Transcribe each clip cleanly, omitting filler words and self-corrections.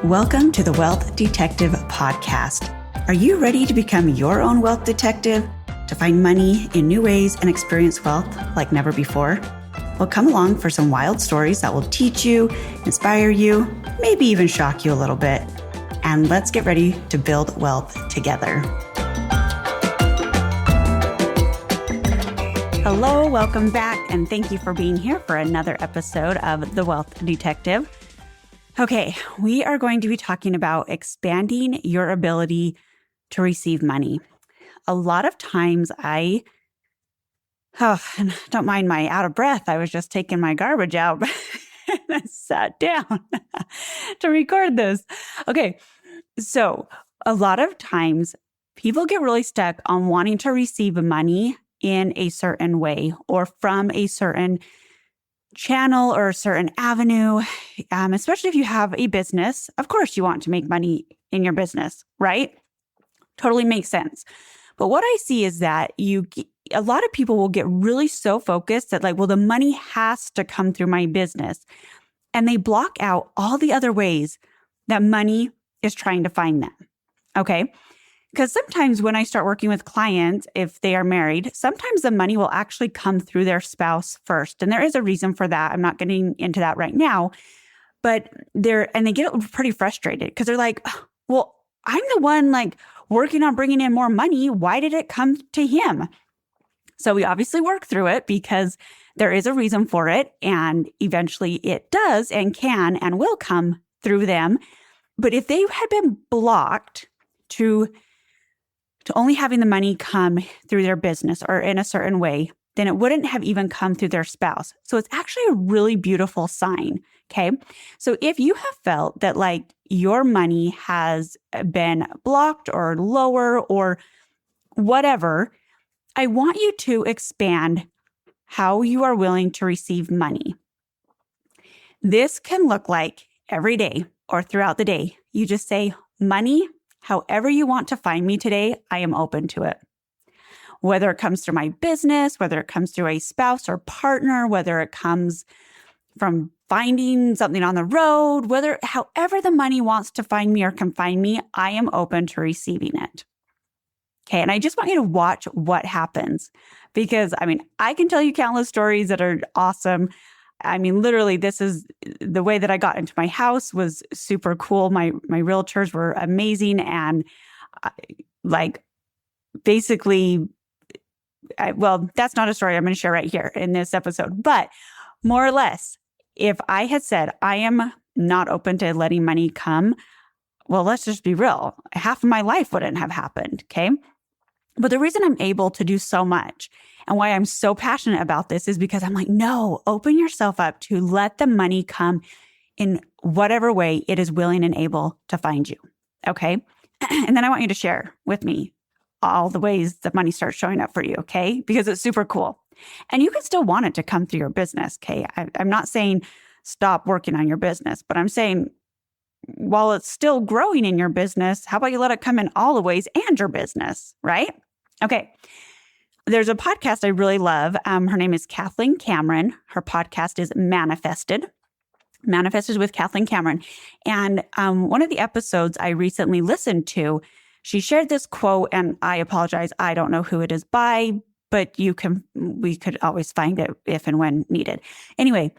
Welcome to the Wealth Detective Podcast. Are you ready to become your own wealth detective, to find money in new ways and experience wealth like never before? Well, come along for some wild stories that will teach you, inspire you, maybe even shock you a little bit. And let's get ready to build wealth together. Hello, welcome back, and thank you for being here for another episode of The Wealth Detective. Okay, we are going to be talking about expanding your ability to receive money. A lot of times and don't mind my out of breath. I was just taking my garbage out and I sat down to record this. Okay, so a lot of times people get really stuck on wanting to receive money in a certain way or from a certain channel or a certain avenue, especially if you have a business. Of course, you want to make money in your business, right? Totally makes sense. But what I see is that a lot of people will get really so focused that the money has to come through my business. And they block out all the other ways that money is trying to find them. Okay? Because sometimes when I start working with clients, if they are married, sometimes the money will actually come through their spouse first. And there is a reason for that. I'm not getting into that right now. But they get pretty frustrated because they're like, well, I'm the one working on bringing in more money. Why did it come to him? So we obviously work through it because there is a reason for it. And eventually it does and can and will come through them. But if they had been blocked to only having the money come through their business or in a certain way, then it wouldn't have even come through their spouse. So it's actually a really beautiful sign, okay? So if you have felt that your money has been blocked or lower or whatever, I want you to expand how you are willing to receive money. This can look like every day or throughout the day. You just say, money, however you want to find me today, I am open to it. Whether it comes through my business, whether it comes through a spouse or partner, whether it comes from finding something on the road, however the money wants to find me or can find me, I am open to receiving it. Okay, and I just want you to watch what happens because, I can tell you countless stories that are awesome. Literally, this is the way that I got into my house was super cool. My realtors were amazing. And basically, that's not a story I'm going to share right here in this episode. But more or less, if I had said, I am not open to letting money come, well, let's just be real. Half of my life wouldn't have happened. Okay. But the reason I'm able to do so much and why I'm so passionate about this is because I'm no, open yourself up to let the money come in whatever way it is willing and able to find you. Okay. And then I want you to share with me all the ways that money starts showing up for you. Okay. Because it's super cool. And you can still want it to come through your business. Okay. I'm not saying stop working on your business, but I'm saying while it's still growing in your business, how about you let it come in all the ways and your business, right? Okay. There's a podcast I really love. Her name is Kathleen Cameron. Her podcast is Manifested with Kathleen Cameron. And one of the episodes I recently listened to, she shared this quote, and I apologize, I don't know who it is by, but we could always find it if and when needed. Anyway,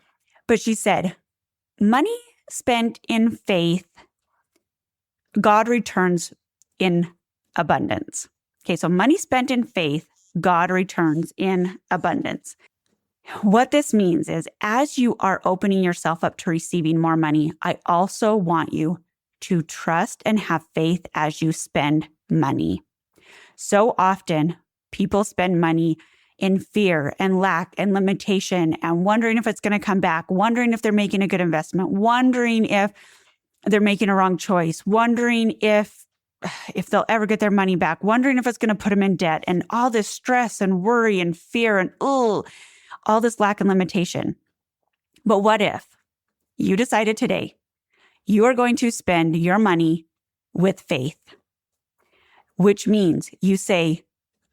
but she said, money spent in faith, God returns in abundance. Okay, so money spent in faith, God returns in abundance. What this means is as you are opening yourself up to receiving more money, I also want you to trust and have faith as you spend money. So often, people spend money in fear and lack and limitation and wondering if it's going to come back, wondering if they're making a good investment, wondering if they're making a wrong choice, wondering if they'll ever get their money back, wondering if it's going to put them in debt, and all this stress and worry and fear and all this lack and limitation. But what if you decided today you are going to spend your money with faith, which means you say,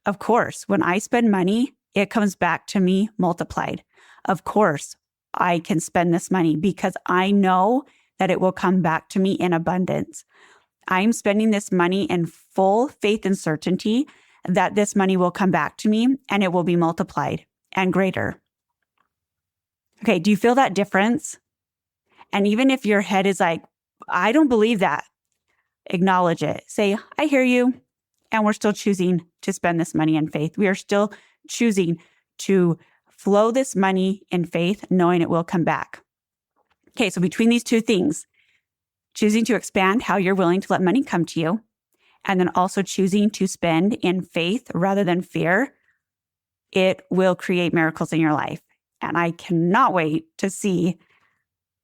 of course, when I spend money, it comes back to me multiplied. Of course, I can spend this money because I know that it will come back to me in abundance. I'm spending this money in full faith and certainty that this money will come back to me and it will be multiplied and greater. Okay, do you feel that difference? And even if your head is like, I don't believe that, acknowledge it. Say, I hear you. And we're still choosing to spend this money in faith. We are still choosing to flow this money in faith, knowing it will come back. Okay, so between these two things, choosing to expand how you're willing to let money come to you, and then also choosing to spend in faith rather than fear, it will create miracles in your life. And I cannot wait to see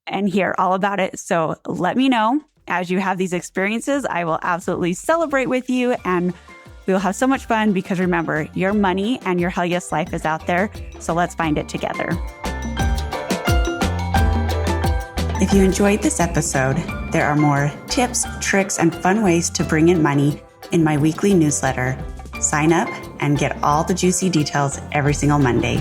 and hear all about it. So let me know as you have these experiences. I will absolutely celebrate with you and we will have so much fun because remember, your money and your Hell Yes life is out there. So let's find it together. If you enjoyed this episode, there are more tips, tricks, and fun ways to bring in money in my weekly newsletter. Sign up and get all the juicy details every single Monday.